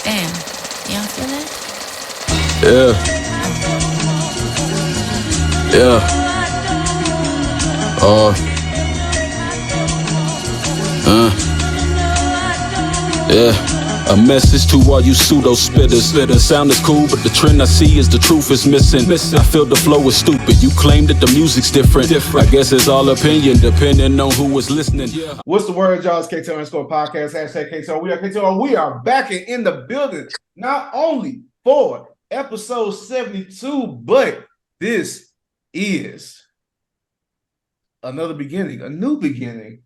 Damn, y'all feel that? Yeah, yeah, uh, yeah. A message to all you pseudo spitters. The sound is cool, but the trend I see is the truth is missing. I feel the flow is stupid. You claim that the music's different. I guess it's all opinion, depending on who was listening. What's the word, y'all? It's KTR podcast. Hashtag KTR. We are KTR. We are back and in the building. Not only for episode 72, but this is another beginning, a new beginning.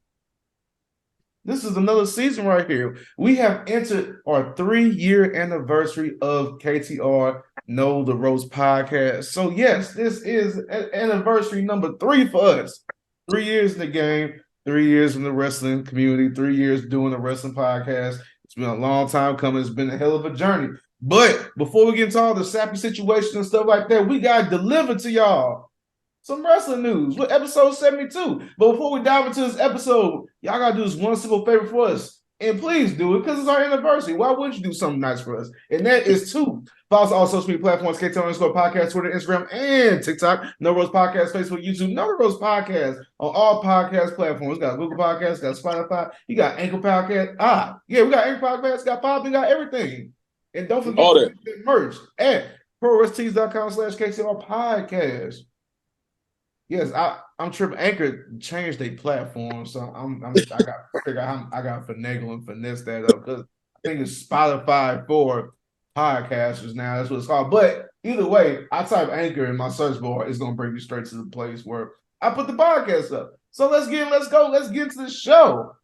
This is another season right here. We have entered our 3-year anniversary of KTR Know the Ropes podcast. So, yes, this is anniversary number 3 for us. 3 years in the game, 3 years in the wrestling community, 3 years doing the wrestling podcast. It's been a long time coming. It's been a hell of a journey. But before we get into all the sappy situations and stuff like that, we got to deliver to y'all some wrestling news with episode 72. But before we dive into this episode, y'all gotta do this one simple favor for us. And please do it because it's our anniversary. Why wouldn't you do something nice for us? And that is to follow us on all social media platforms, KTR_podcast, Twitter, Instagram, and TikTok. No Rose Podcast, Facebook, YouTube, No Rose Podcast on all podcast platforms. We got Google Podcasts, got Spotify, you got Anchor Podcast. We got Anchor Podcasts, got Pop, we got everything. And don't forget to get merch at ProWresTees.com/KTR Podcast. Yes, I'm tripping. Anchor changed their platform, so I got to figure out how I got finagle and finesse that up because I think it's Spotify for podcasters now. That's what it's called. But either way, I type Anchor in my search bar, it's gonna bring me straight to the place where I put the podcast up. So let's get into the show.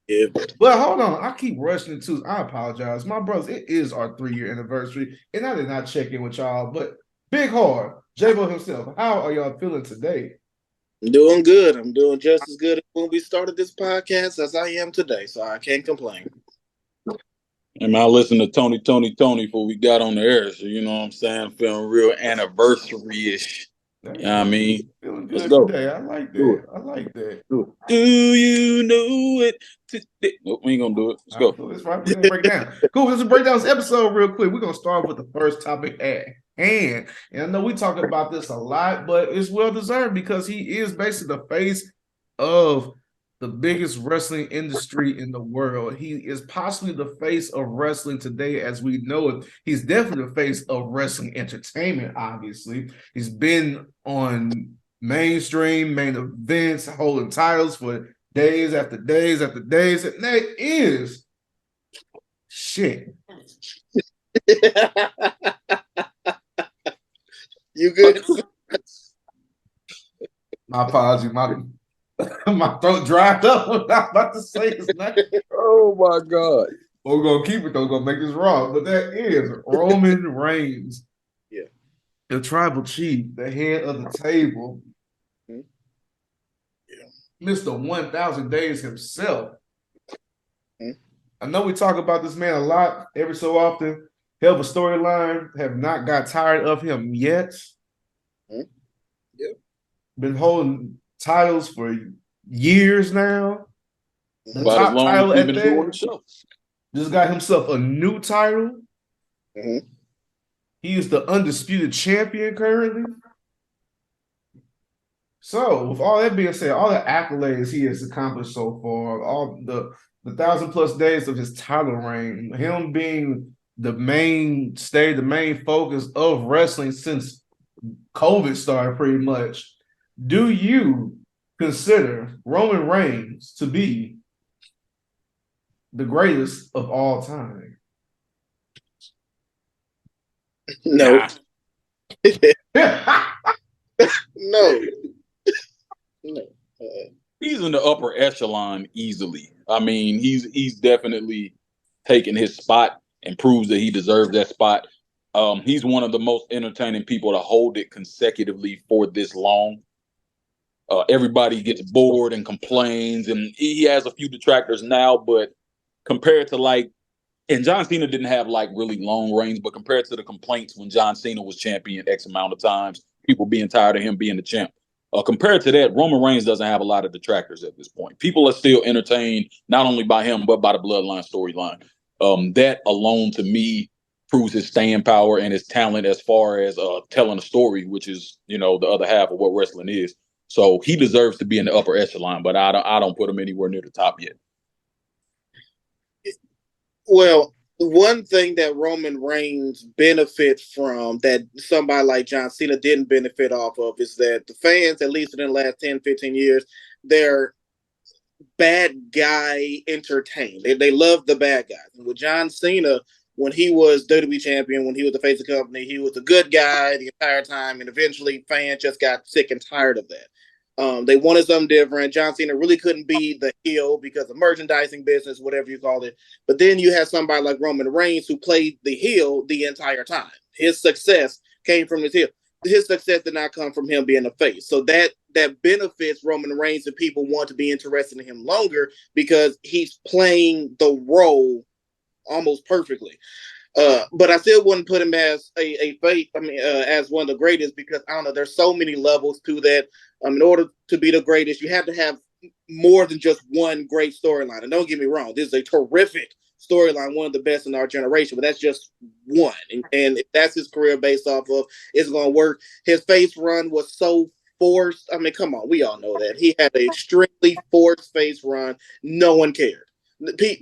Yeah. But hold on, I keep rushing into. I apologize, my brothers. It is our 3-year anniversary, and I did not check in with y'all, but Big Harv, J-Bo himself, how are y'all feeling today? I'm doing good. I'm doing just as good when we started this podcast as I am today, so I can't complain. And I listened to Tony before we got on the air, so you know what I'm saying? I'm feeling real anniversary-ish. You know what I mean? Feeling good Let's go. today. I like that. I like that. Do you know it? Nope, we ain't gonna do it. Let's go. That's right. We're gonna break it down. Cool. Let's break down this episode real quick. We're gonna start with the first topic at hand. And I know we talk about this a lot, but it's well deserved because he is basically the face of the biggest wrestling industry in the world. He is possibly the face of wrestling today as we know it. He's definitely the face of wrestling entertainment, obviously. He's been on mainstream main events, holding titles for days after days after days, and that is shit. You good? My apology, my throat dried up when I was about to say his name. Oh my God. But we're gonna keep it though, we're gonna make this wrong. But that is Roman Reigns. Yeah. The tribal chief, the head of the table. Mr. 1,000 Days himself. I know we talk about this man a lot every so often. Hell of a storyline. Have not got tired of him yet. Yep. Been holding titles for years now. The About top as long title as at he's been doing that. the show. Just got himself a new title. Mm-hmm. He is the undisputed champion currently. So, with all that being said, all the accolades he has accomplished so far, all the 1,000+ days of his title reign, him being the mainstay, the main focus of wrestling since COVID started, pretty much. Do you consider Roman Reigns to be the greatest of all time? No. No. No. He's in the upper echelon easily. I mean, he's definitely taken his spot and proves that he deserves that spot. He's one of the most entertaining people to hold it consecutively for this long. Everybody gets bored and complains, and he has a few detractors now, but compared to and John Cena didn't have really long reigns, but compared to the complaints when John Cena was champion X amount of times, people being tired of him being the champ. Compared to that, Roman Reigns doesn't have a lot of detractors at this point. People are still entertained not only by him, but by the Bloodline storyline. That alone to me proves his staying power and his talent as far as telling a story, which is, the other half of what wrestling is. So he deserves to be in the upper echelon, but I don't put him anywhere near the top yet. Well, one thing that Roman Reigns benefits from that somebody like John Cena didn't benefit off of is that the fans, at least in the last 10, 15 years, they're bad guy entertained. They love the bad guys. And with John Cena, when he was WWE champion, when he was the face of the company, he was a good guy the entire time, and eventually fans just got sick and tired of that. They wanted something different. John Cena really couldn't be the heel because of merchandising business, whatever you call it. But then you have somebody like Roman Reigns who played the heel the entire time. His success came from his heel. His success did not come from him being a face. So that benefits Roman Reigns, and people want to be interested in him longer because he's playing the role almost perfectly. But I still wouldn't put him as a face. I mean, as one of the greatest, because I don't know. There's so many levels to that. In order to be the greatest, you have to have more than just one great storyline. And don't get me wrong, this is a terrific storyline, one of the best in our generation. But that's just one, and if that's his career based off of, it's going to work. His face run was so forced. I mean, come on, we all know that he had an extremely forced face run. No one cared.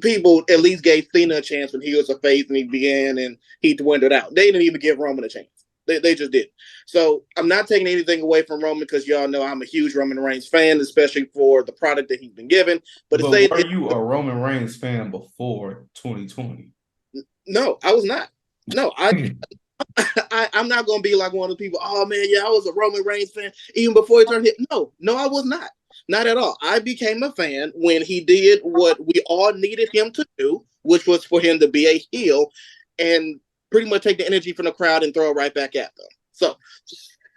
People at least gave Cena a chance when he was a face and he began and he dwindled out. They didn't even give Roman a chance. They just didn't. So I'm not taking anything away from Roman because y'all know I'm a huge Roman Reigns fan, especially for the product that he's been given. But were you a Roman Reigns fan before 2020? No, I was not. No, I'm not going to be like one of the people, oh, man, yeah, I was a Roman Reigns fan even before he turned hit. No, I was not. Not at all. I became a fan when he did what we all needed him to do, which was for him to be a heel and pretty much take the energy from the crowd and throw it right back at them. So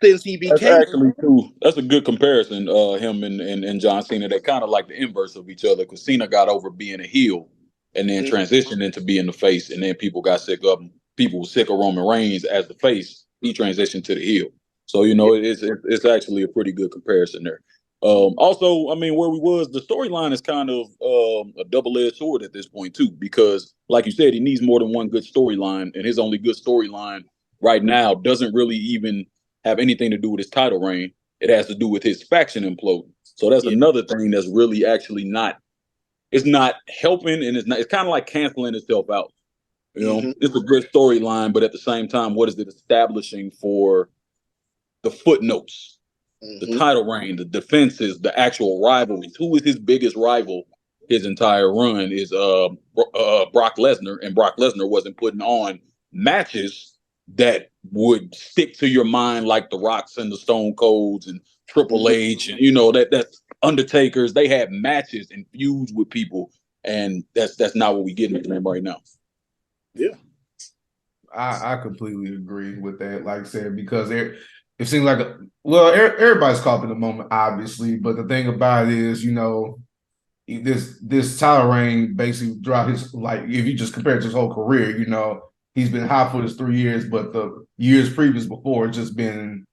since he became... That's actually too, that's a good comparison, him and John Cena. They're kind of like the inverse of each other because Cena got over being a heel and then transitioned into being the face, and then people got sick of him. People were sick of Roman Reigns as the face. He transitioned to the heel. So, it's actually a pretty good comparison there. Also, I mean, where we was, the storyline is kind of a double-edged sword at this point, too, because, like you said, he needs more than one good storyline, and his only good storyline right now doesn't really even have anything to do with his title reign. It has to do with his faction imploding. So that's another thing that's really actually it's not helping, and it's kind of like canceling itself out. It's a good storyline, but at the same time, what is it establishing for the footnotes? The title reign, the defenses, the actual rivalries. Who is his biggest rival his entire run is Brock Lesnar, and Brock Lesnar wasn't putting on matches that would stick to your mind like the Rocks and the Stone Colds and Triple H and that's Undertakers. They had matches and feuds with people, and that's not what we get with them right now. Yeah, I completely agree with that. Like I said, because it seems like everybody's caught in the moment, obviously. But the thing about it is, this title reign basically throughout his, like, if you just compare it to his whole career, he's been hot for his 3 years, but the years previous before it's just been,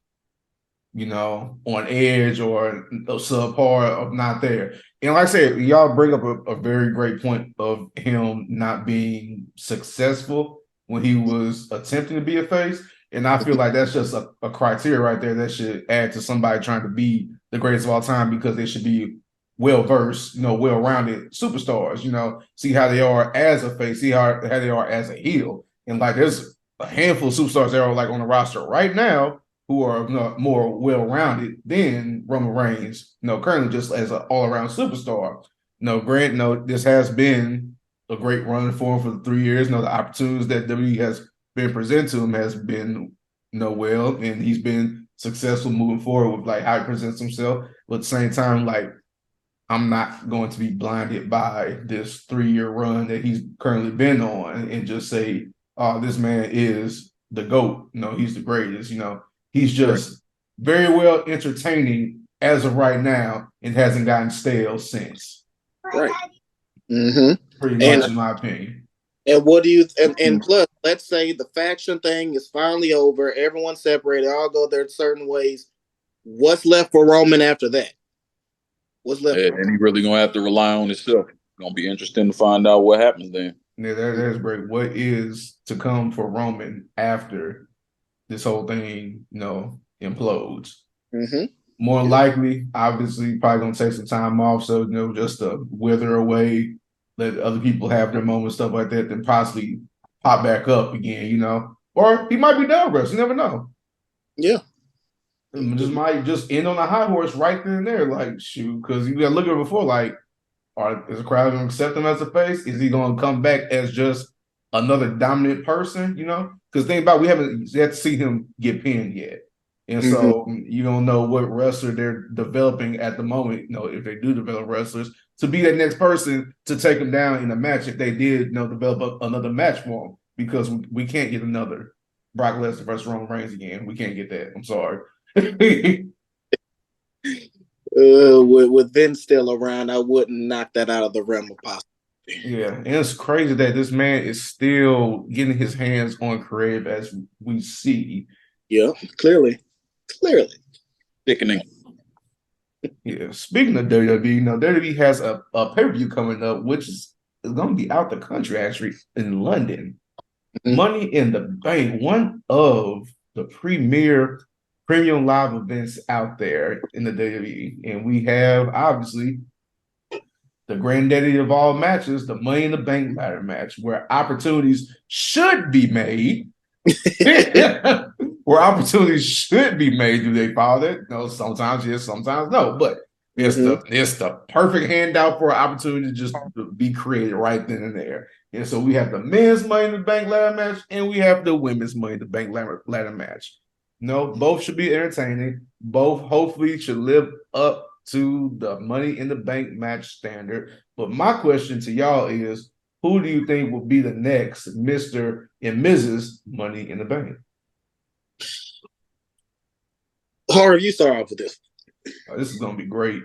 on edge or subpar of not there. And like I said, y'all bring up a very great point of him not being successful when he was attempting to be a face. And I feel like that's just a criteria right there that should add to somebody trying to be the greatest of all time, because they should be well-versed, well-rounded superstars, see how they are as a face, see how they are as a heel. And like there's a handful of superstars that are like on the roster right now who are more well-rounded than Roman Reigns, currently just as an all-around superstar. Grant, this has been a great run for him for the 3 years. The opportunities that WWE has been presented to him has been well, and he's been successful moving forward with like how he presents himself. But at the same time, like, I'm not going to be blinded by this 3-year run that he's currently been on and just say, oh, this man is the GOAT. He's the greatest. He's just very well entertaining as of right now and hasn't gotten stale since. Right. Pretty much, in my opinion. And what do you and plus, let's say the faction thing is finally over, everyone's separated, all go their certain ways. What's left for Roman after that? What's left? And he's really gonna have to rely on himself. It's gonna be interesting to find out what happens then. Yeah, that's great. What is to come for Roman after this whole thing, implodes? Mm-hmm. More likely, obviously, probably gonna take some time off, so just to wither away, let other people have their moments, stuff like that, then possibly pop back up again, or he might be down rest. You never know. Yeah, Just might just end on a high horse right then and there, like shoot, because you got to look at it before, like, is the crowd going to accept him as a face? Is he going to come back as just another dominant person? Because think about, we haven't yet to see him get pinned yet, and so you don't know what wrestler they're developing at the moment. If they do develop wrestlers to be that next person to take him down in a match, if they did, develop another match for him, because we can't get another Brock Lesnar versus Roman Reigns again. We can't get that. I'm sorry. with Vince still around, I wouldn't knock that out of the realm of possibility. Yeah, and it's crazy that this man is still getting his hands on creative as we see. Yeah, clearly. Sickening. Yeah, speaking of WWE, WWE has a pay-per-view coming up, which is going to be out the country, actually, in London. Money in the Bank, one of the premier premium live events out there in the WWE. And we have, obviously, the granddaddy of all matches, the Money in the Bank ladder match, where opportunities should be made. Where opportunities should be made. Do they follow that? No, sometimes yes, sometimes no. But it's the perfect handout for an opportunity to just be created right then and there. And so we have the men's Money in the Bank ladder match, and we have the women's Money in the Bank ladder match. Both should be entertaining. Both hopefully should live up to the Money in the Bank match standard. But my question to y'all is, who do you think will be the next Mr. and Mrs. Money in the Bank? Harv, you start off with this. This is going to be great.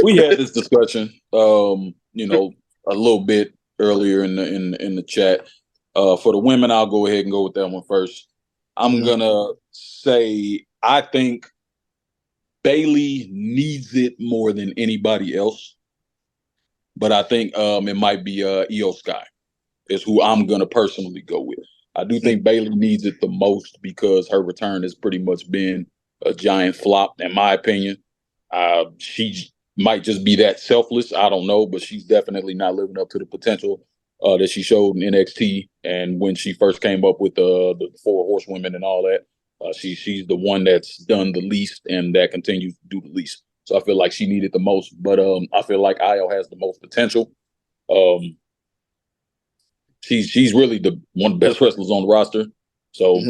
We had this discussion, a little bit earlier in the chat. For the women, I'll go ahead and go with that one first. I'm gonna say I think Bayley needs it more than anybody else, but I think it might be Io Sky is who I'm gonna personally go with. I do think Bayley needs it the most because her return has pretty much been a giant flop, in my opinion. She might just be that selfless. I don't know, but she's definitely not living up to the potential that she showed in NXT. And when she first came up with the four horsewomen and all that, she's the one that's done the least and that continues to do the least. So I feel like she needed the most, but I feel like Io has the most potential. She's really one of the best wrestlers on the roster. So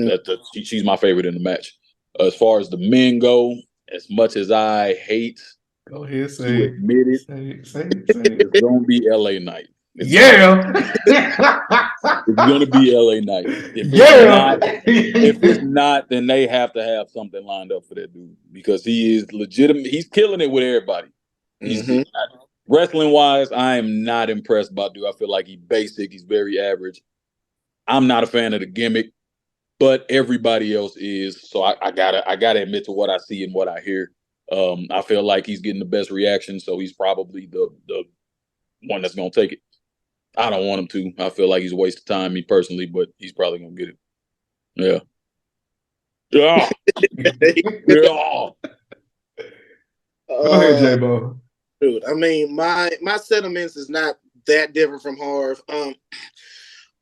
she's my favorite in the match. As far as the men go, as much as I hate Go ahead, to admit it, say it. It's going to be LA Knight. It's going to be LA Knight. If it's not, then they have to have something lined up for that dude because he is legitimate. He's killing it with everybody. Wrestling wise, I am not impressed by dude. I feel like he's basic. He's very average. I'm not a fan of the gimmick, but everybody else is. So I gotta admit to what I see and what I hear. I feel like he's getting the best reaction, so he's probably the one that's gonna take it. I don't want him to. I feel like he's a waste of time, me personally, but he's probably gonna get it. Yeah. Yeah. Yeah. Go ahead, J-Bo. Dude, I mean, my sentiments is not that different from Harv.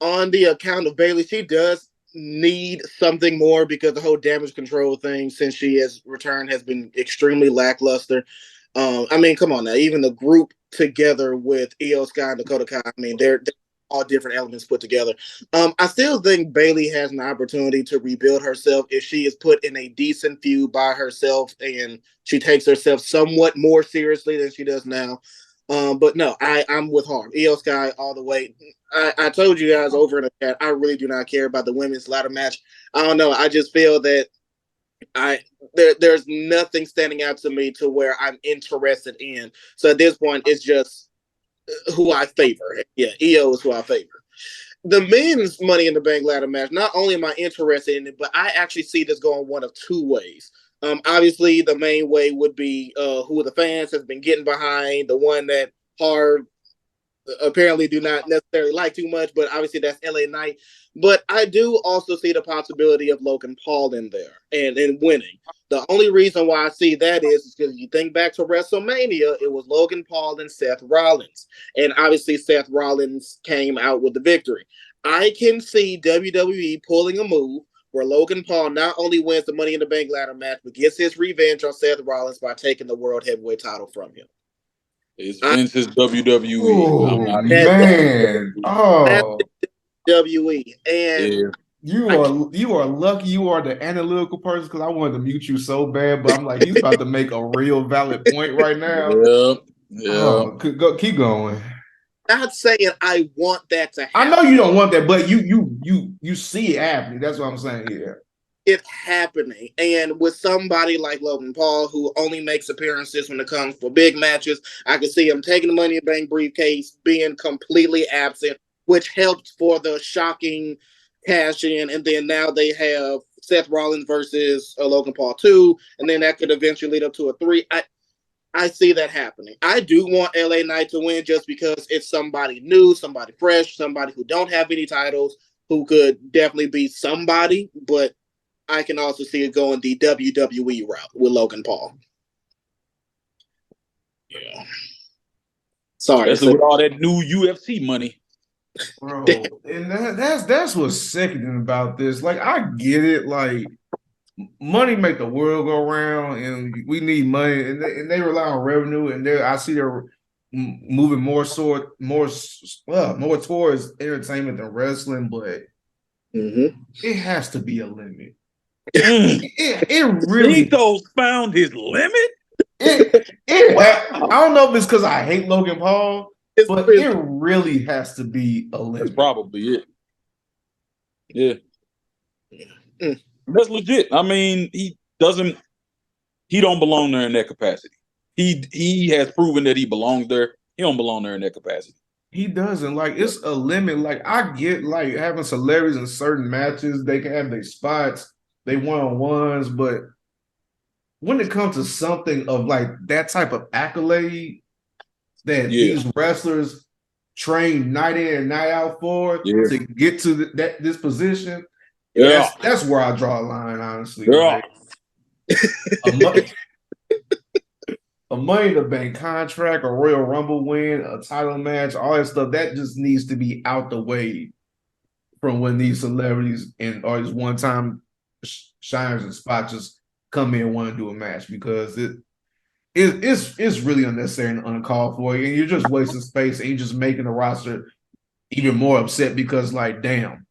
On the account of Bayley, she does need something more because the whole damage control thing since she has returned has been extremely lackluster. I mean, come on now, even the group together with Io Sky and Dakota Kai, I mean, they're all different elements put together. I still think Bayley has an opportunity to rebuild herself if she is put in a decent feud by herself and she takes herself somewhat more seriously than she does now. But no, I'm with Harv. Io Sky all the way. I told you guys over in the chat, I really do not care about the women's ladder match. I don't know. I just feel that there's nothing standing out to me to where I'm interested in. So at this point, it's just who I favor. Yeah, Io is who I favor. The men's Money in the Bank ladder match, not only am I interested in it, but I actually see this going one of two ways. Obviously, the main way would be who the fans has been getting behind, the one that Harv apparently do not necessarily like too much, but obviously that's LA Knight. But I do also see the possibility of Logan Paul in there and winning. The only reason why I see that is because you think back to WrestleMania, it was Logan Paul and Seth Rollins. And obviously Seth Rollins came out with the victory. I can see WWE pulling a move where Logan Paul not only wins the Money in the Bank ladder match, but gets his revenge on Seth Rollins by taking the World Heavyweight title from him. It's Vince's WWE. Oh I'm not man! That's Oh, WWE. And yeah. you are lucky. You are the analytical person because I wanted to mute you so bad, but I'm like, he's about to make a real valid point right now. Yeah. Oh, keep going. not saying I want that to happen. I know you don't want that, but you see it happening. That's what I'm saying here. It's happening. And with somebody like Logan Paul, who only makes appearances when it comes for big matches, I can see him taking the Money in the Bank briefcase, being completely absent, which helped for the shocking cash in. And then now they have Seth Rollins versus Logan Paul 2, and then that could eventually lead up to a 3. I see that happening. I do want LA Knight to win just because it's somebody new, somebody fresh, somebody who don't have any titles, who could definitely be somebody, but I can also see it going the WWE route with Logan Paul. Yeah. Sorry. Especially with all that new UFC money. Bro, and that's what's sickening about this. Like, I get it, like money make the world go round, and we need money, and they rely on revenue, and I see they're moving more towards entertainment than wrestling, but it has to be a limit. It really Cinko found his limit. I don't know if it's because I hate Logan Paul, but it really has to be a limit. That's probably it. Yeah. That's legit. I mean, he don't belong there in that capacity. He has proven that he belongs there. He don't belong there in that capacity. He doesn't. Like, it's a limit. Like, I get like having celebrities in certain matches, they can have their spots, they one-on-ones, but when it comes to something of like that type of accolade that these wrestlers train night in and night out for to get to this position, that's where I draw a line, honestly. Like, a Money in the Bank contract, a Royal Rumble win, a title match, all that stuff, that just needs to be out the way from when these celebrities or these one-time shiners and spots just come in and want to do a match, because it's really unnecessary and uncalled for, and you're just wasting space, and you're just making the roster even more upset because, like, damn,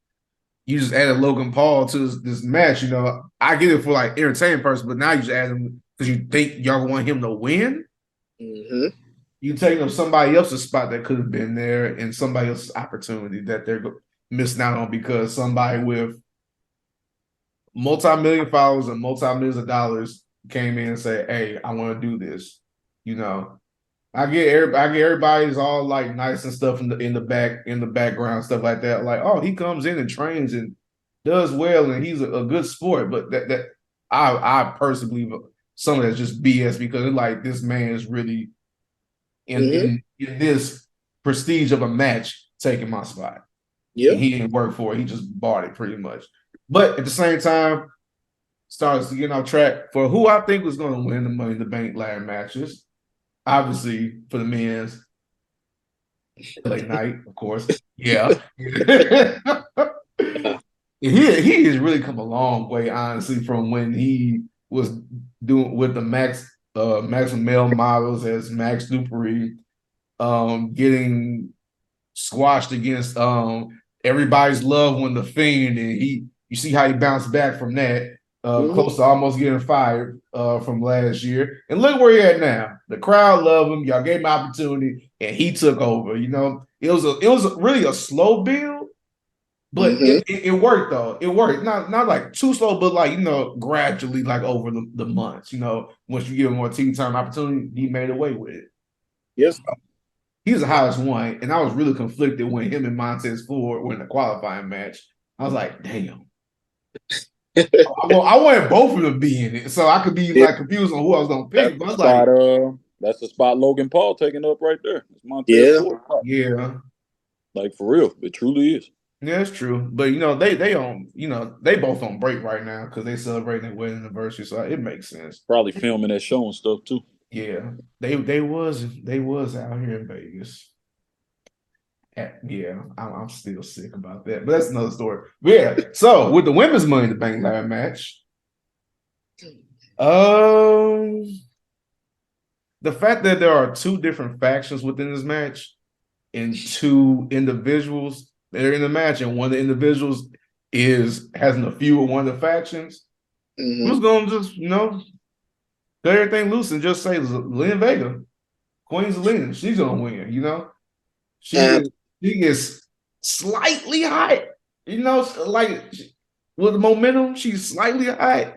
you just added Logan Paul to this match. You know, I get it for like entertaining person, but now you just add him because you think y'all want him to win. You taking up somebody else's spot that could have been there, and somebody else's opportunity that they're missing out on because somebody with multi-million followers and multi-millions of dollars came in and said, "Hey, I want to do this." You know, I get everybody's all like nice and stuff in the background, stuff like that. Like, oh, he comes in and trains and does well, and he's a good sport. But that I personally believe some of that's just BS, because it's like, this man is really in this prestige of a match taking my spot. Yeah, he didn't work for it; he just bought it pretty much. But at the same time, starts to get off track for who I think was going to win the Money in the Bank ladder matches. Obviously, for the men's, LA Knight, of course. Yeah. He has really come a long way, honestly, from when he was doing with the Maximum Male models as Max Dupree, getting squashed against everybody's love when the Fiend, and you see how he bounced back from that. Close to almost getting fired from last year. And look where he's at now. The crowd love him. Y'all gave him opportunity, and he took over. You know, it was really a slow build, but it worked though. It worked. Not like too slow, but like, you know, gradually, like over the months. You know, once you give him more TV time opportunity, he made away with it. Yes. So, he's the highest one, and I was really conflicted when him and Montez Ford were in the qualifying match. I was like, damn. I wanted both of them to be in it, so I could be like confused on who I was gonna pick. But I was like, That's the spot Logan Paul taking up right there. It's Yeah. Montez Ford spot. Yeah. Like for real, it truly is. Yeah, it's true. But they on they both on break right now because they celebrating their wedding anniversary, so it makes sense. Probably filming that show and stuff too. Yeah, they was out here in Vegas. Yeah, I'm still sick about that, but that's another story. But yeah, so with the women's Money in the Bank ladder match, the fact that there are two different factions within this match and two individuals that are in the match, and one of the individuals has a feud with one of the factions. Who's gonna just cut everything loose and just say Zelina Vega, Queen Zelina, she's gonna win. She is slightly hot, like with the momentum, she's slightly hot.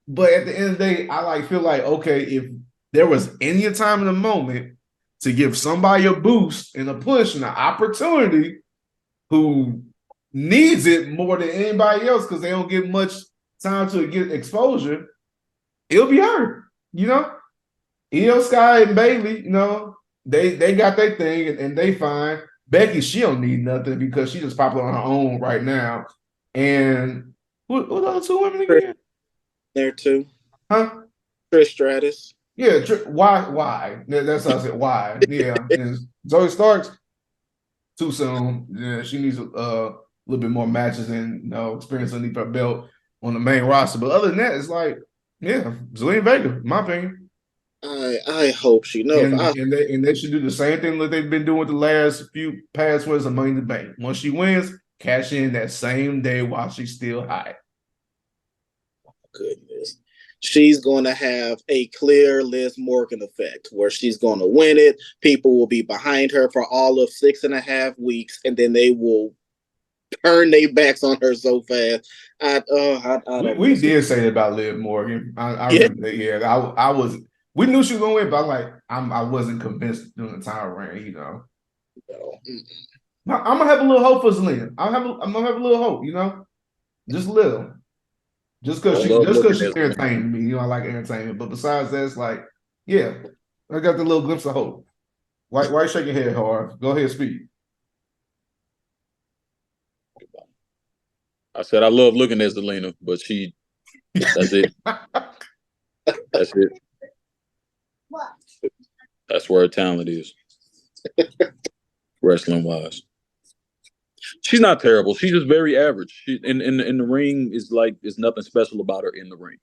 But at the end of the day, I feel like, okay, if there was any time in the moment to give somebody a boost and a push and an opportunity who needs it more than anybody else because they don't get much time to get exposure, it'll be her. Io Sky and Bailey, they got their thing and they fine. Becky, she don't need nothing because she just popular on her own right now. And who the other two women again? There too. Huh? Trish Stratus. Yeah, why? That's how I said why. Yeah. And Zoe Starks, too soon. Yeah, she needs a little bit more matches and experience underneath her belt on the main roster. But other than that, it's like, yeah, Zelina Vega, in my opinion. I hope she knows. And they should do the same thing that they've been doing with the last few past winners of Money in the Bank. Once she wins, cash in that same day while she's still high. Goodness. She's going to have a clear Liz Morgan effect where she's going to win it. People will be behind her for all of 6.5 weeks, and then they will turn their backs on her so fast. We did say that about Liv Morgan. I remember that. Yeah, I was. We knew she was going to win, but I wasn't convinced during the time reign. No. I'm gonna have a little hope for Zelina. I'm gonna have a little hope. Just a little. Just because she entertained me. I like entertainment. But besides that, it's like, yeah, I got the little glimpse of hope. Why you shaking your head, Harv? Go ahead, speak. I said I love looking at Zelina, but that's it. That's it. What? That's where her talent is. Wrestling wise. She's not terrible. She's just very average. She in the ring is there's nothing special about her in the ring.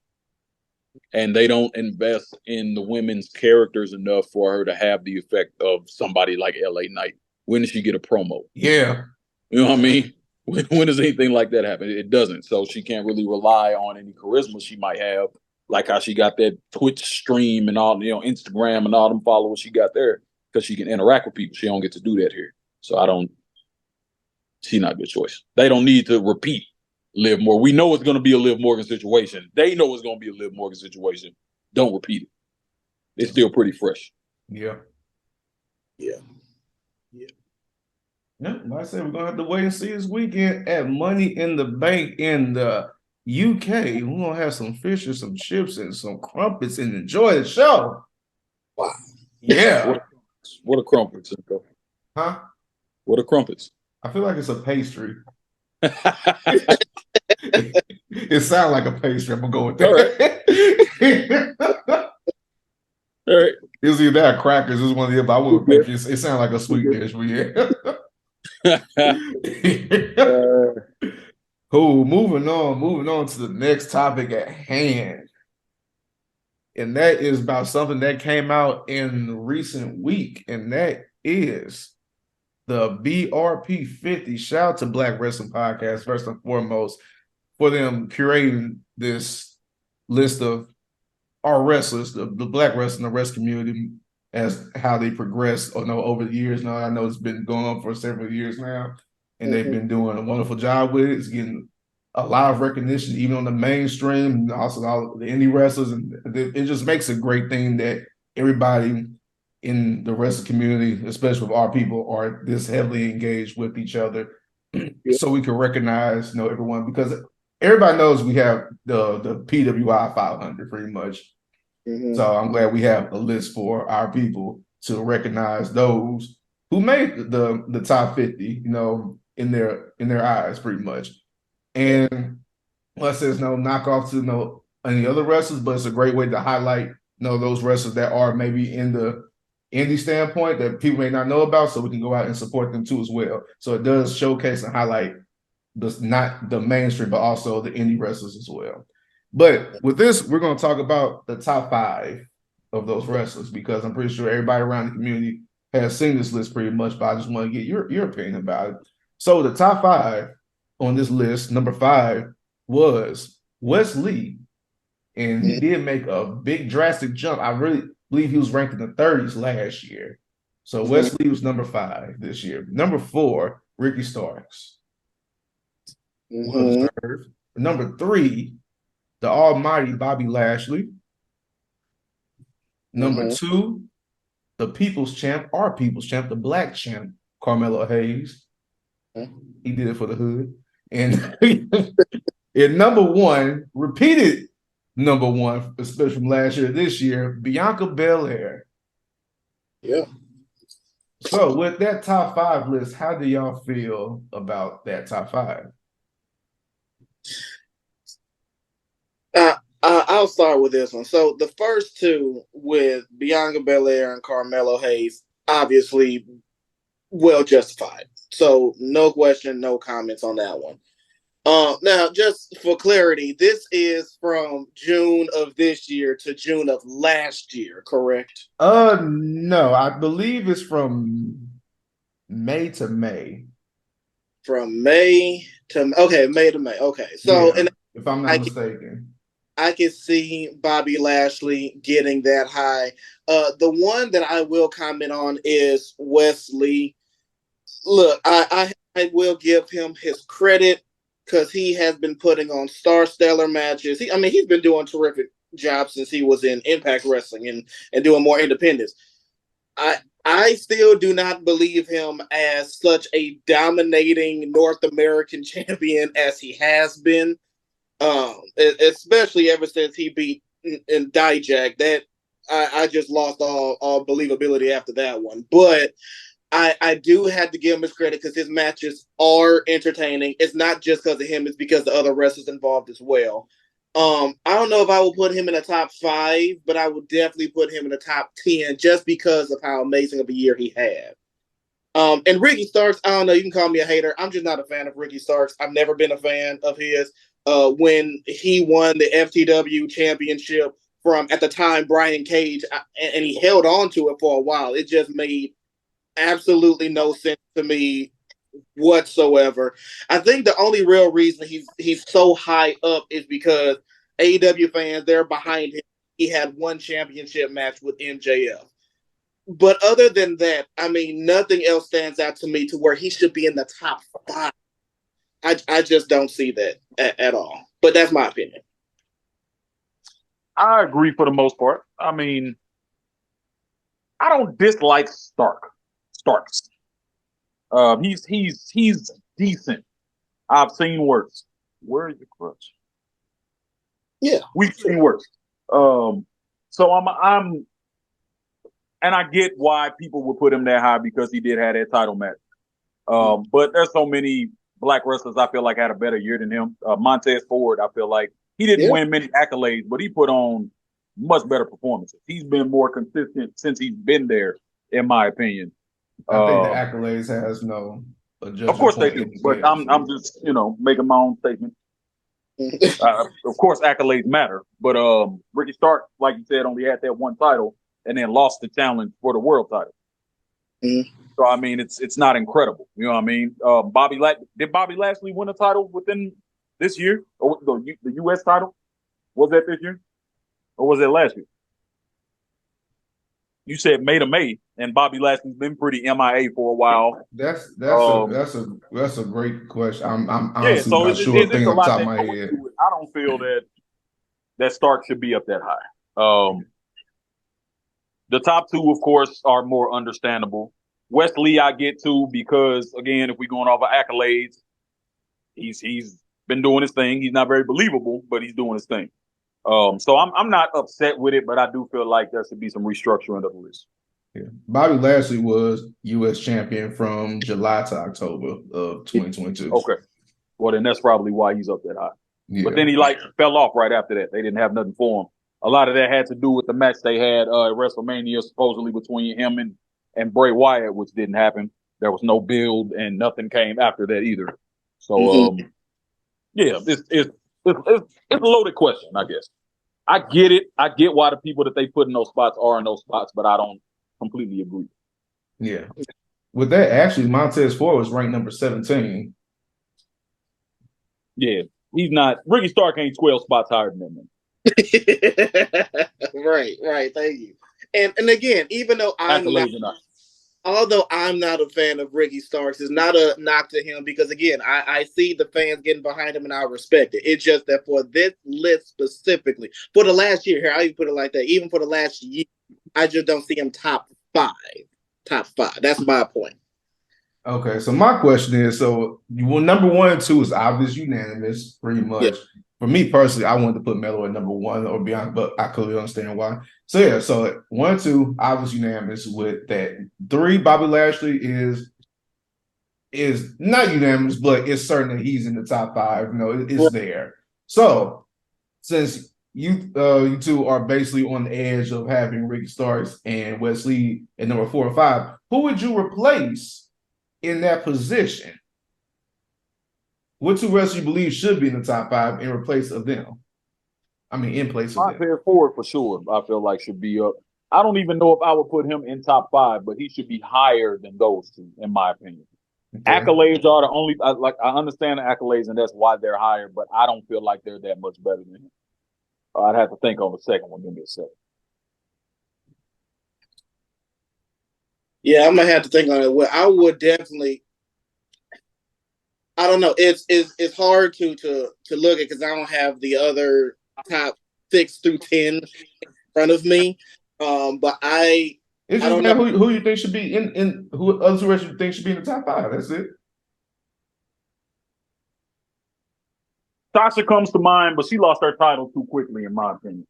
And they don't invest in the women's characters enough for her to have the effect of somebody like LA Knight. When does she get a promo? Yeah. You know what I mean? When does anything like that happen? It doesn't. So she can't really rely on any charisma she might have, like how she got that Twitch stream and all, Instagram and all them followers she got there, because she can interact with people. She don't get to do that here. So she's not a good choice. They don't need to repeat Liv Morgan. We know it's going to be a Liv Morgan situation. They know it's going to be a Liv Morgan situation. Don't repeat it. It's still pretty fresh. Yeah. Yeah. Yeah, like I said, we're gonna have to wait and see this weekend at Money in the Bank in the UK. We're gonna have some fish and some chips and some crumpets and enjoy the show. Wow. Yeah. What are crumpets, Cinko? Huh? What are crumpets? I feel like it's a pastry. It sounds like a pastry. I'm gonna go with that. All right. It was either that or crackers. It was one of the other. I went with pastry. It sounded like a sweet dish, but yeah. Cool. Moving on to the next topic at hand. And that is about something that came out in the recent week, and that is the BRP 50. Shout out to Black Wrestling Podcast, first and foremost, for them curating this list of our wrestlers, the Black wrestling, the wrestling community, as how they progress over the years. Now, I know it's been going on for several years now, and they've been doing a wonderful job with it. It's getting a lot of recognition, even on the mainstream, and also all the indie wrestlers. And it just makes a great thing that everybody in the wrestling community, especially with our people, are this heavily engaged with each other. So we can recognize, everyone, because everybody knows we have the PWI 500 pretty much. Mm-hmm. So I'm glad we have a list for our people to recognize those who made the top 50, in their eyes, pretty much. And let's say there's no knockoff to any other wrestlers, but it's a great way to highlight those wrestlers that are maybe in the indie standpoint that people may not know about, so we can go out and support them too as well. So it does showcase and highlight not the mainstream, but also the indie wrestlers as well. But with this, we're going to talk about the top 5 of those wrestlers because I'm pretty sure everybody around the community has seen this list pretty much, but I just want to get your opinion about it. So the top 5 on this list, number 5 was Wes Lee, and he did make a big drastic jump. I really believe he was ranked in the 30s last year. So Wes Lee was number 5 this year. Number 4, Ricky Starks. Was Harv. Number 3, the almighty Bobby Lashley. Number 2, the people's champ, our people's champ, the black champ, Carmelo Hayes. He did it for the hood. And in number 1, repeated number 1, especially from last year, this year, Bianca Belair. Yeah. So with that top 5 list, how do y'all feel about that top 5? I'll start with this one. So the first 2 with Bianca Belair and Carmelo Hayes, obviously well justified. So no question, no comments on that one. Now, just for clarity, this is from June of this year to June of last year, correct? No, I believe it's from May to May. From May to May. Okay, so yeah, if I'm not mistaken, I can see Bobby Lashley getting that high. The one that I will comment on is Wes Lee. Look, I will give him his credit because he has been putting on stellar matches. He's been doing terrific job since he was in Impact Wrestling and doing more independence. I still do not believe him as such a dominating North American champion as he has been. Especially ever since he beat in Dijak, that I just lost all believability after that one. But I do have to give him his credit because his matches are entertaining. It's not just because of him; it's because the other wrestlers involved as well. I don't know if I will put him in the top 5, but I would definitely put him in the top 10 just because of how amazing of a year he had. And Ricky Starks, I don't know, you can call me a hater. I'm just not a fan of Ricky Starks. I've never been a fan of his. When he won the FTW championship from, at the time, Brian Cage, and he held on to it for a while, it just made absolutely no sense to me whatsoever. I think the only real reason he's so high up is because AEW fans, they're behind him. He had one championship match with MJF. But other than that, nothing else stands out to me to where he should be in the top 5. I just don't see that at all. But that's my opinion. I agree for the most part. I don't dislike Starks. He's decent. I've seen worse. Where is the crutch? Yeah, we've seen worse. So I'm, and I get why people would put him that high because he did have that title match. But there's so many black wrestlers I feel like had a better year than him. Montez Ford, I feel like he didn't win many accolades, but he put on much better performances. He's been more consistent since he's been there, in my opinion. I think the accolades has no. Of course they do, but I'm just making my own statement. Of course, accolades matter, but Ricky Stark, like you said, only had that one title and then lost the challenge for the world title. So it's not incredible. You know what I mean? Did Bobby Lashley win a title within this year, or the U.S. title? Was that this year, or was it last year? You said May to May, and Bobby Lashley's been pretty MIA for a while. That's a great question. I'm honestly not sure. Thing off the top of my head. I don't feel that Stark should be up that high. The top 2, of course, are more understandable. Wes Lee, I get to because again, if we're going off of accolades, he's been doing his thing. He's not very believable, but he's doing his thing. So I'm not upset with it, but I do feel like there should be some restructuring of the list. Yeah. Bobby Lashley was U.S. champion from July to October of 2022. Okay. Well, then that's probably why he's up that high. Yeah. But then he fell off right after that. They didn't have nothing for him. A lot of that had to do with the match they had at WrestleMania, supposedly between him and Bray Wyatt, which didn't happen. There was no build, and nothing came after that either. So, yeah, it's a loaded question, I guess. I get it. I get why the people that they put in those spots are in those spots, but I don't completely agree. Yeah. With that, actually, Montez Ford was ranked number 17. Yeah, he's not. Ricky Stark ain't 12 spots higher than him. Right. Thank you. And again, even though although I'm not a fan of Ricky Starks, it's not a knock to him because again, I see the fans getting behind him and I respect it. It's just that for this list specifically, for the last year here, I even put it like that. Even for the last year, I just don't see him top five. That's my point. Okay, so my question is, number 1 and 2 is obvious, unanimous, pretty much. Yeah. For me personally, I wanted to put Melo at number 1 or beyond, but I clearly understand why. So yeah, so 1 and 2, obvious, unanimous with that. 3, Bobby Lashley is not unanimous, but it's certain that he's in the top 5. You know, it's there. So since you two are basically on the edge of having Ricky Starks and Wesley at number 4 and 5, who would you replace in that position? What 2 wrestlers you believe should be in the top 5 in place of them? I mean, in place of them. Montez Ford for sure, I feel like should be up. I don't even know if I would put him in top 5, but he should be higher than those 2, in my opinion. Okay. Accolades are the only, I understand the accolades, and that's why they're higher, but I don't feel like they're that much better than him. I'd have to think on the second one. Give me a second. Yeah, I'm gonna have to think on it. Well, I would definitely. I don't know. It's hard to look at because I don't have the other top 6 through 10 in front of me. But I don't know who you think should be in who other 2 wrestlers you think should be in the top 5. That's it. Sasha comes to mind, but she lost her title too quickly, in my opinion.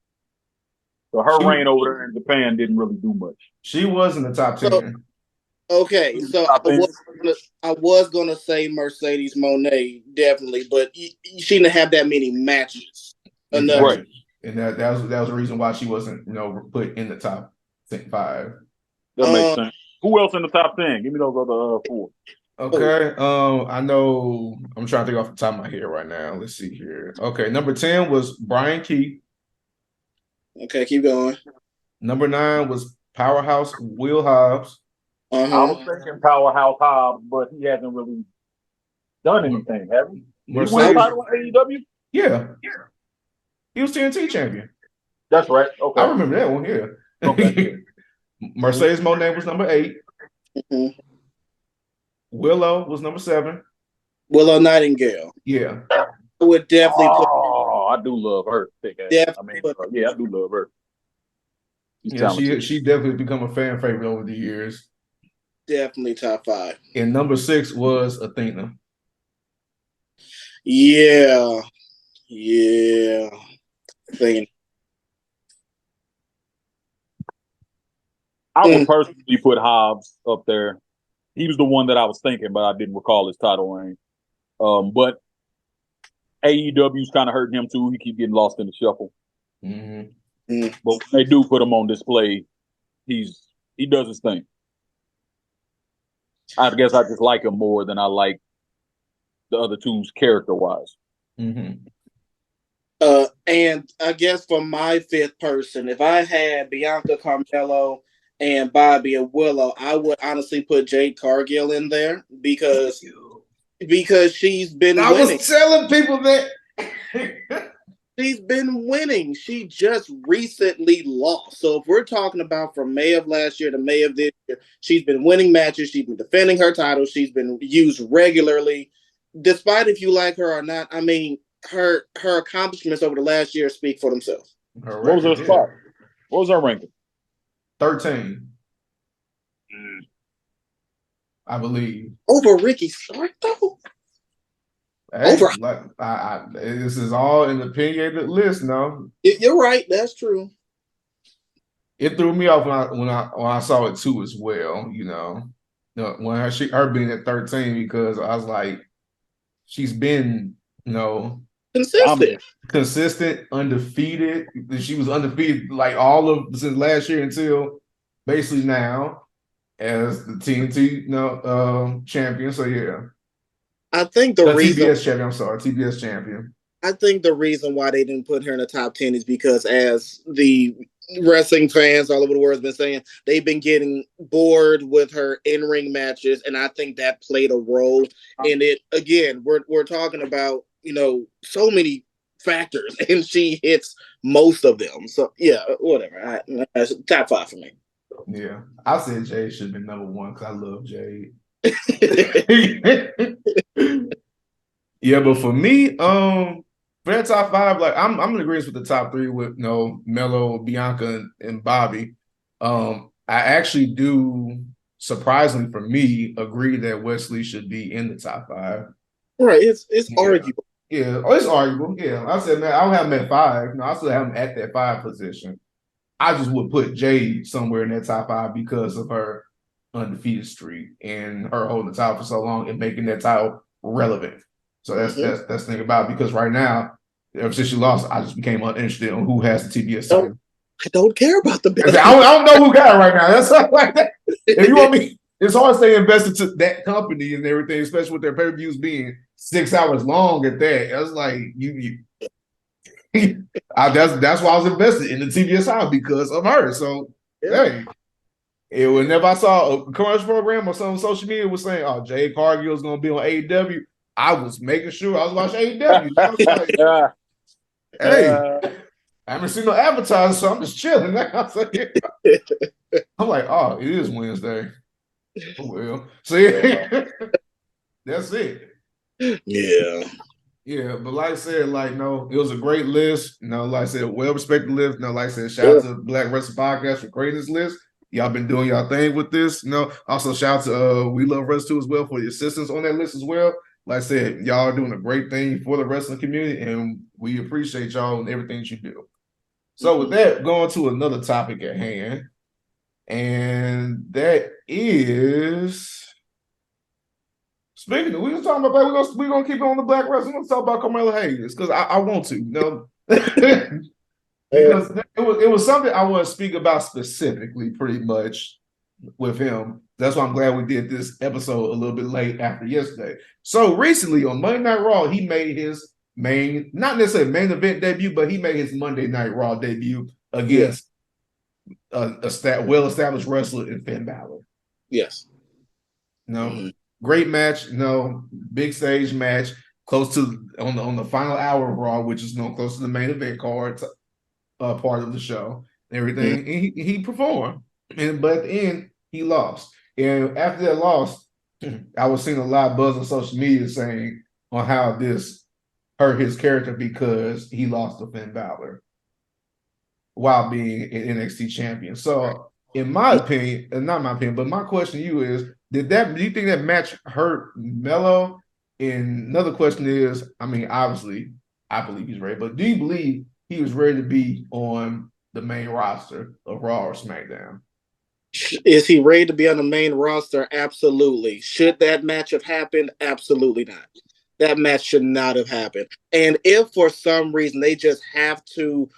So her reign over there in Japan didn't really do much. She was in the top 10. Okay, so I was gonna say Mercedes Moné definitely, but she didn't have that many matches. Right, and that was the reason why she wasn't put in the top 5. That makes sense. Who else in the top 10? Give me those other 4. Okay, I know. I'm trying to think off the top of my head right now. Let's see here. Okay, number 10 was Brian Keith. Okay, keep going. Number 9 was Powerhouse Will Hobbs. I was thinking Powerhouse Hobbs, but he hasn't really done anything, have he? Did he win the title in AEW? Yeah. He was TNT champion. That's right. Okay. I remember that one, yeah. Okay. Mercedes Moné was number 8. Mm-hmm. Willow was number 7. Willow Nightingale. Yeah. I would definitely I do love her. Yeah, I do love her. She definitely become a fan favorite over the years. Definitely top 5. And number 6 was Athena. Yeah. Athena. I would personally put Hobbs up there. He was the one that I was thinking, but I didn't recall his title reign. But AEW's kind of hurting him too. He keep getting lost in the shuffle. Mm-hmm. But when they do put him on display, he does his thing. I guess I just like him more than I like the other 2's character-wise. Mm-hmm. And I guess for my 5th person, if I had Bianca Carmelo and Bobby and Willow, I would honestly put Jade Cargill in there because she's been winning. I was telling people that. She's been winning. She just recently lost. So if we're talking about from May of last year to May of this year, she's been winning matches. She's been defending her title. She's been used regularly. Despite if you like her or not, I mean, her accomplishments over the last year speak for themselves. What was her spot? What was her ranking? 13. I believe. Over Ricky Stark, though? Hey, Over. like this is all an opinionated list. No, You're right. That's true. it threw me off when I saw it too as well. When her being at 13 because I was like, she's been Consistent. consistent, undefeated. She was undefeated like all of since last year until basically now as the TNT champion. So yeah, I think the the reason TBS champion. I'm sorry, TBS champion. I think the reason why they didn't put her in the top 10 is because, as the wrestling fans all over the world have been saying, they've been getting bored with her in-ring matches, and I think that played a role in it. Again, we're talking about so many factors, and she hits most of them. So yeah, whatever. Top 5 for me. Yeah, I said Jade should have been number 1 because I love Jade. Yeah, but for me, for that top 5, like I'm in agreement with the top 3 with Melo, Bianca, and Bobby. I actually do, surprisingly for me, agree that Wesley should be in the top 5. Right, it's Yeah. arguable. Yeah, it's arguable. Yeah, I said, man, I don't have him at 5. No, I still have him at that 5 position. I just would put Jade somewhere in that top 5 because of her undefeated streak and her holding the title for so long and making that title relevant. So that's the thing about it, because right now, ever since she lost, I just became uninterested on who has the TBS title. I don't care about the belt. I don't know who got it right now. That's like that. If you want me, it's hard to stay invested to that company and everything, especially with their pay-per-views being 6 hours long at that. It's like that's why I was invested in the TBS title because of her. So hey. Whenever I saw a commercial program or something on social media was saying, "Oh, Jade Cargill is going to be on AEW," I was making sure I was watching AEW. I was like, "Hey, I haven't seen no advertising, so I'm just chilling." I'm like, "Oh, it is Wednesday." Oh, well, so yeah, that's it. Yeah, but like I said, no, it was a great list. Like I said, well-respected list. Like I said, shout out to Black Wrestling Podcast for creating this list. Y'all been doing y'all thing with this. Also shout out to We Love Wrestling too as well for the assistance on that list as well. Like I said, y'all are doing a great thing for the wrestling community, and we appreciate y'all and everything that you do. So with that, going to another topic at hand, and that is speaking of, we were talking about we're gonna keep it on the Black wrestling. We're gonna talk about Carmelo Hayes because I want to, because it was something I want to speak about specifically, pretty much with him. That's why I'm glad we did this episode a little bit late after yesterday. So recently on Monday Night Raw, he made his not necessarily main event debut, but he made his Monday Night Raw debut against a well-established wrestler in Finn Balor. Yes. Great match. Big stage match, close to on the final hour of Raw, which is close to the main event card part of the show. And everything, and he performed, but at the end he lost. And after that loss, I was seeing a lot of buzz on social media saying on how this hurt his character because he lost to Finn Balor while being an NXT champion. So, in my opinion, not my opinion, but my question to you is: do you think that match hurt Melo? And another question is, I mean, obviously, I believe he's ready, but do you believe he was ready to be on the main roster of Raw or SmackDown? Is he ready to be on the main roster? Absolutely. Should that match have happened? Absolutely not. That match should not have happened. And if for some reason they just have to,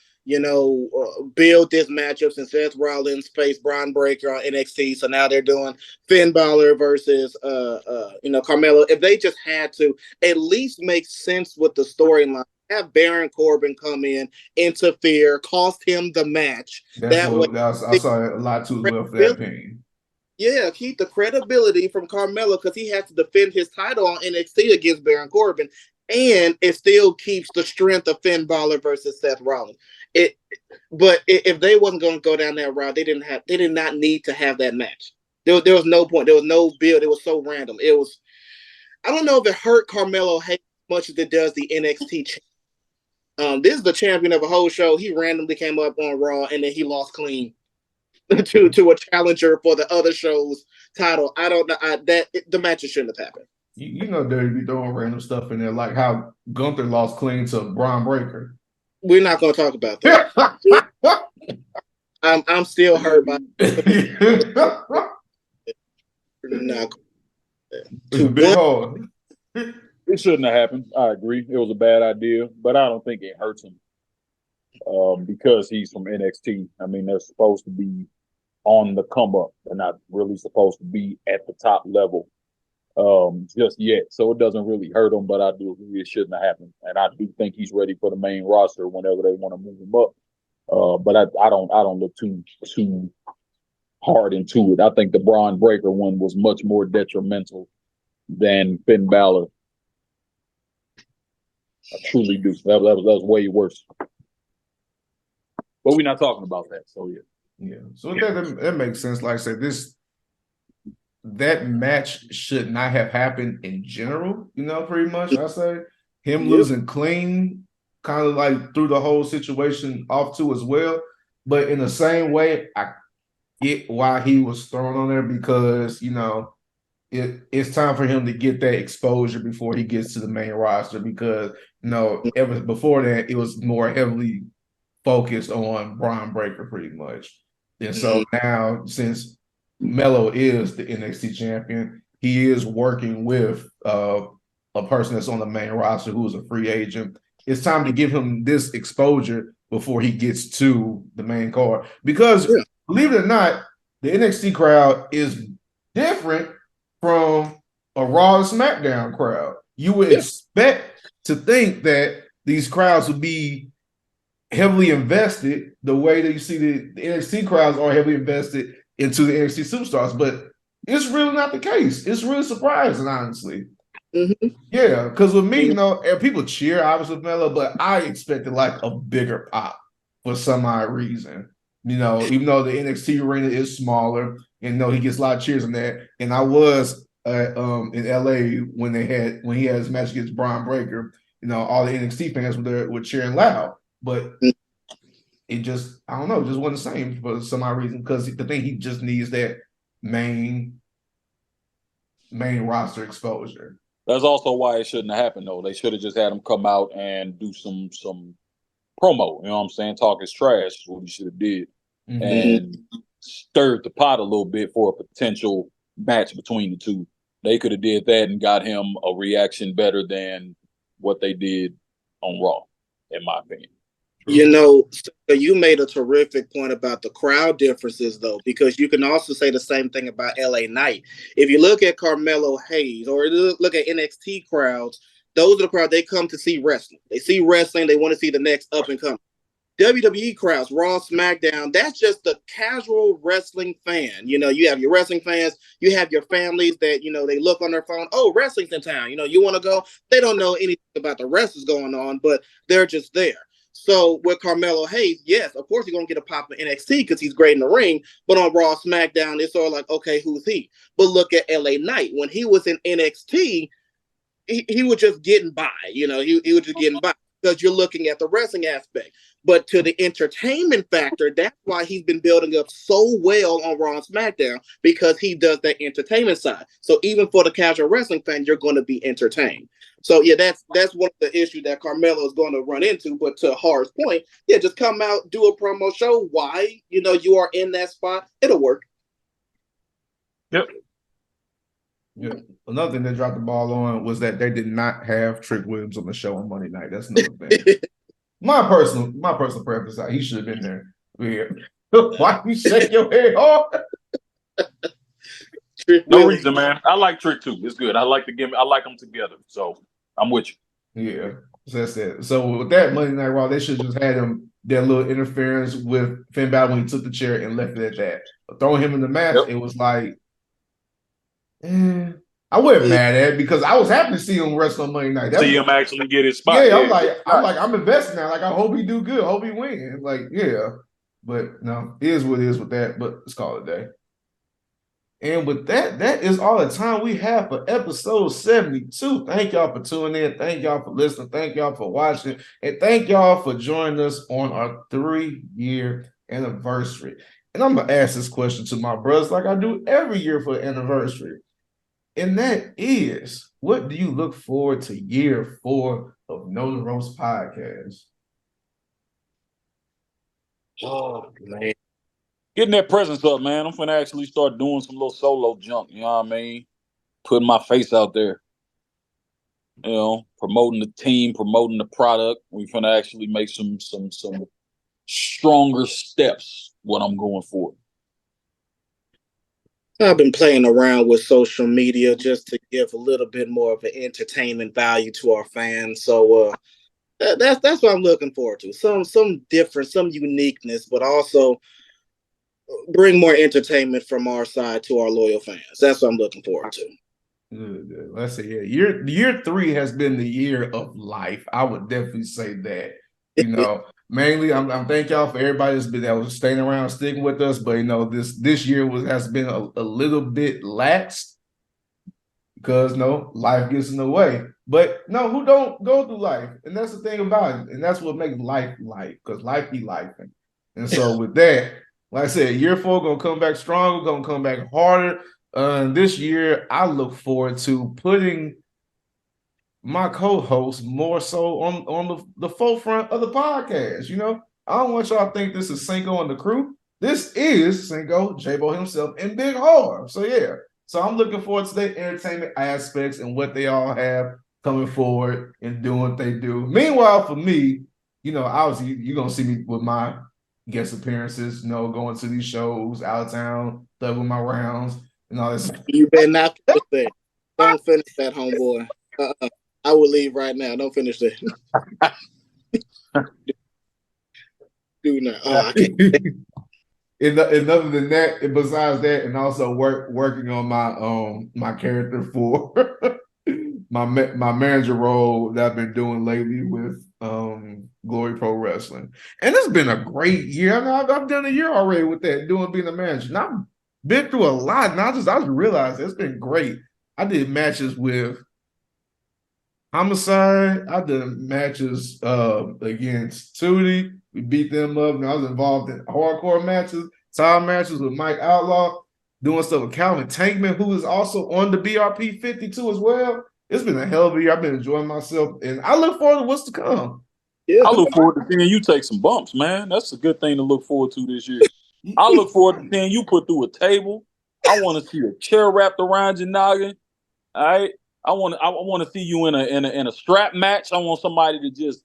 build this matchup since Seth Rollins faced Braun Breaker on NXT, so now they're doing Finn Balor versus Carmelo. If they just had to at least make sense with the storyline, have Baron Corbin come in, interfere, cost him the match. I saw a lot too as well for that opinion. Yeah, keep the credibility from Carmelo because he has to defend his title on NXT against Baron Corbin, and it still keeps the strength of Finn Balor versus Seth Rollins. But if they wasn't going to go down that route, they did not need to have that match. There was no point. There was no build. It was so random. I don't know if it hurt Carmelo as much as it does the NXT champion. This is the champion of a whole show. He randomly came up on Raw and then he lost clean to a challenger for the other show's title. I don't know that the match shouldn't have happened. You know they'd be throwing random stuff in there, like how Gunther lost clean to Braun Breaker. We're not going to talk about that. I'm still hurt by not It's big hole. It shouldn't have happened. I agree. It was a bad idea, but I don't think it hurts him because he's from NXT. I mean, they're supposed to be on the come up. They're not really supposed to be at the top level just yet. So it doesn't really hurt him, but I do agree it shouldn't have happened. And I do think he's ready for the main roster whenever they want to move him up. But I don't look too hard into it. I think the Braun Breaker one was much more detrimental than Finn Balor. I truly do. That was way worse. But we're not talking about that. So yeah. Yeah. So that makes sense. Like I said, that match should not have happened in general, pretty much. I say him losing clean kind of like threw the whole situation off too as well. But in the same way, I get why he was thrown on there because, it's time for him to get that exposure before he gets to the main roster because, ever before that, it was more heavily focused on Braun Breaker pretty much. And so now, since Melo is the NXT champion, he is working with a person that's on the main roster who is a free agent. It's time to give him this exposure before he gets to the main card. Because, believe it or not, the NXT crowd is different from a Raw and SmackDown crowd. You would expect to think that these crowds would be heavily invested the way that you see the NXT crowds are heavily invested into the NXT superstars, but it's really not the case. It's really surprising, honestly. Mm-hmm. Yeah, because with me, people cheer obviously Melo, but I expected like a bigger pop for some odd reason. Even though the NXT arena is smaller, and he gets a lot of cheers in that. And I was in LA when he had his match against Braun Breaker. All the NXT fans were cheering loud, but it just, I don't know, it just wasn't the same for some odd reason because the thing he just needs that main roster exposure. That's also why it shouldn't have happened, though. They should have just had him come out and do some promo. You know what I'm saying? Talk his trash is what he should have did, and stirred the pot a little bit for a potential match between the two. They could have did that and got him a reaction better than what they did on Raw, in my opinion. You made a terrific point about the crowd differences, though, because you can also say the same thing about LA Knight. If you look at Carmelo Hayes or look at NXT crowds, those are the crowd they come to see wrestling. They see wrestling. They want to see the next up and coming. WWE crowds, Raw, SmackDown, that's just the casual wrestling fan. You have your wrestling fans, you have your families that, they look on their phone, oh, wrestling's in town, you want to go? They don't know anything about the wrestlers going on, but they're just there. So with Carmelo Hayes, yes, of course, you're going to get a pop in NXT because he's great in the ring. But on Raw, SmackDown, it's sort of like, okay, who's he? But look at LA Knight. When he was in NXT, he was just getting by. He was just getting by because you're looking at the wrestling aspect. But to the entertainment factor, that's why he's been building up so well on Raw and SmackDown because he does that entertainment side. So even for the casual wrestling fan, you're going to be entertained. So yeah, that's one of the issues that Carmelo is going to run into. But to Harv's point, yeah, just come out, do a promo show. Why? You are in that spot. It'll work. Yep. Yeah. Another thing they dropped the ball on was that they did not have Trick Williams on the show on Monday night. That's another thing. my personal preference, he should have been there. Yeah. Why you shake your head hard? No reason, man. I like Trick too. It's good. I like them together. So I'm with you. Yeah. So that's it. So with that Monday Night Raw, they should just had him that little interference with Finn Balor when he took the chair and left it at that. But throwing him in the match, It was like, I wasn't mad at it because I was happy to see him wrestle on Monday night. See him actually get his spot. Yeah, I'm invested now. Like, I hope he do good. I hope he win. Like, yeah. But no, it is what it is with that. But let's call it a day. And with that, that is all the time we have for episode 72. Thank y'all for tuning in. Thank y'all for listening. Thank y'all for watching. And thank y'all for joining us on our 3-year anniversary. And I'm going to ask this question to my brothers like I do every year for the anniversary. And that is, what do you look forward to year 4 of Know the Roast podcast? Oh man. Getting that presence up, man. I'm finna actually start doing some little solo junk. You know what I mean? Putting my face out there. You know, promoting the team, promoting the product. We finna actually make some stronger steps. What I'm going for. I've been playing around with social media just to give a little bit more of an entertainment value to our fans. So that's what I'm looking forward to. Some different, some uniqueness, but also bring more entertainment from our side to our loyal fans. That's what I'm looking forward to. Good. Let's see. Yeah, year 3 has been the year of life. I would definitely say that. You know, mainly I'm thank y'all for everybody that was staying around, sticking with us. But you know, this year has been a little bit lax because life gets in the way. But no, who don't go through life? And that's the thing about it. And that's what makes life, because life be life. And so with that, like I said, year 4 gonna come back stronger, gonna come back harder. This year, I look forward to putting my co-host more so on the forefront of the podcast. You know, I don't want y'all to think this is Cinko and the crew. This is Cinko, J-Bo himself, and Big Harv. So yeah. So I'm looking forward to the entertainment aspects and what they all have coming forward and doing what they do. Meanwhile, for me, obviously you're gonna see me with my guest appearances, going to these shows out of town, double my rounds and all this. You better not finish that. Don't finish that, homeboy. I will leave right now. Don't finish that. Do not. I can't. And other than that, besides that, and also working on my character for my manager role that I've been doing lately with Glory Pro Wrestling, and it's been a great year. I mean, I've done a year already with that, being a manager. And I've been through a lot, and I just realized it's been great. I did matches with Homicide. I did matches against Tootie. We beat them up. And I was involved in hardcore matches, time matches with Mike Outlaw, doing stuff with Calvin Tankman, who is also on the BRP 52 as well. It's been a hell of a year. I've been enjoying myself, and I look forward to what's to come. Yeah. I look forward to seeing you take some bumps, man. That's a good thing to look forward to this year. I look forward to seeing you put through a table. I want to see a chair wrapped around your noggin. All right. I want to see you in a strap match. I want somebody to just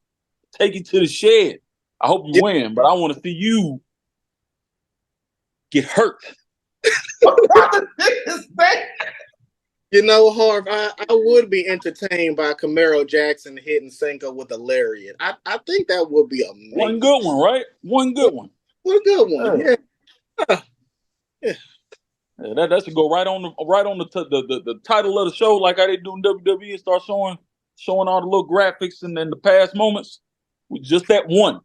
take you to the shed. I hope you win, but I want to see you get hurt. You know, Harv, I would be entertained by Camaro Jackson hitting Cinko with a lariat. I think that would be amazing. One good one, right? One good one. One good one. Yeah. Yeah, that should go right on the title of the show, like how they do in WWE, and start showing all the little graphics and then the past moments with just that one.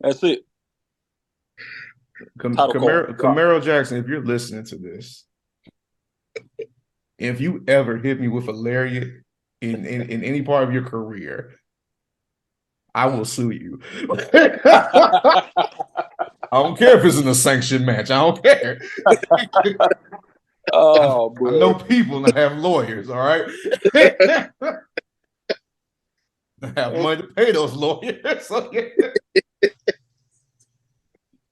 That's it. Camaro Jackson, if you're listening to this, if you ever hit me with a lariat in any part of your career, I will sue you. I don't care if it's in a sanctioned match. I don't care. Oh, boy. I know people that have lawyers, all right? I have money to pay those lawyers.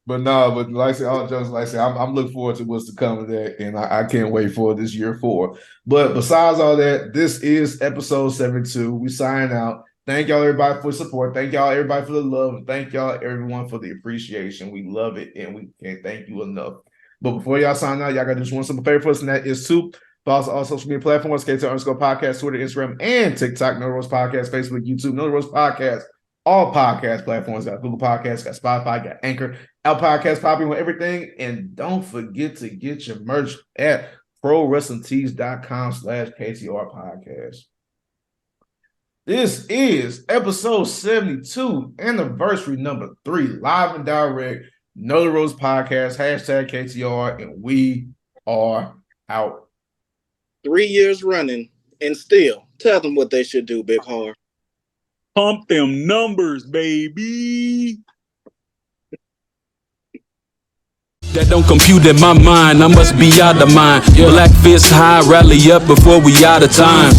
But like I said, all jokes, like I said, I'm looking forward to what's to come of that, and I can't wait for this year 4. But besides all that, this is episode 72. We sign out. Thank y'all everybody for support. Thank y'all everybody for the love. And thank y'all everyone for the appreciation. We love it, and we can't thank you enough. But before y'all sign out, y'all got just one simple favor for us, and that is to follow us on all social media platforms: KTR_podcast, Twitter, Instagram, and TikTok. No Roast Podcast, Facebook, YouTube. No Roast Podcast. All podcast platforms. Got Google Podcasts, got Spotify, got Anchor, Apple Podcasts, popping with everything. And don't forget to get your merch at ProWrestlingTees.com/KTR Podcast. This is episode 72, anniversary number 3, live and direct, Know the Roast Podcast, #KTR, and we are out. 3 years running, and still tell them what they should do, Big Harv. Pump them numbers, baby. That don't compute in my mind, I must be out of mind. Black fist high, rally up before we out of time.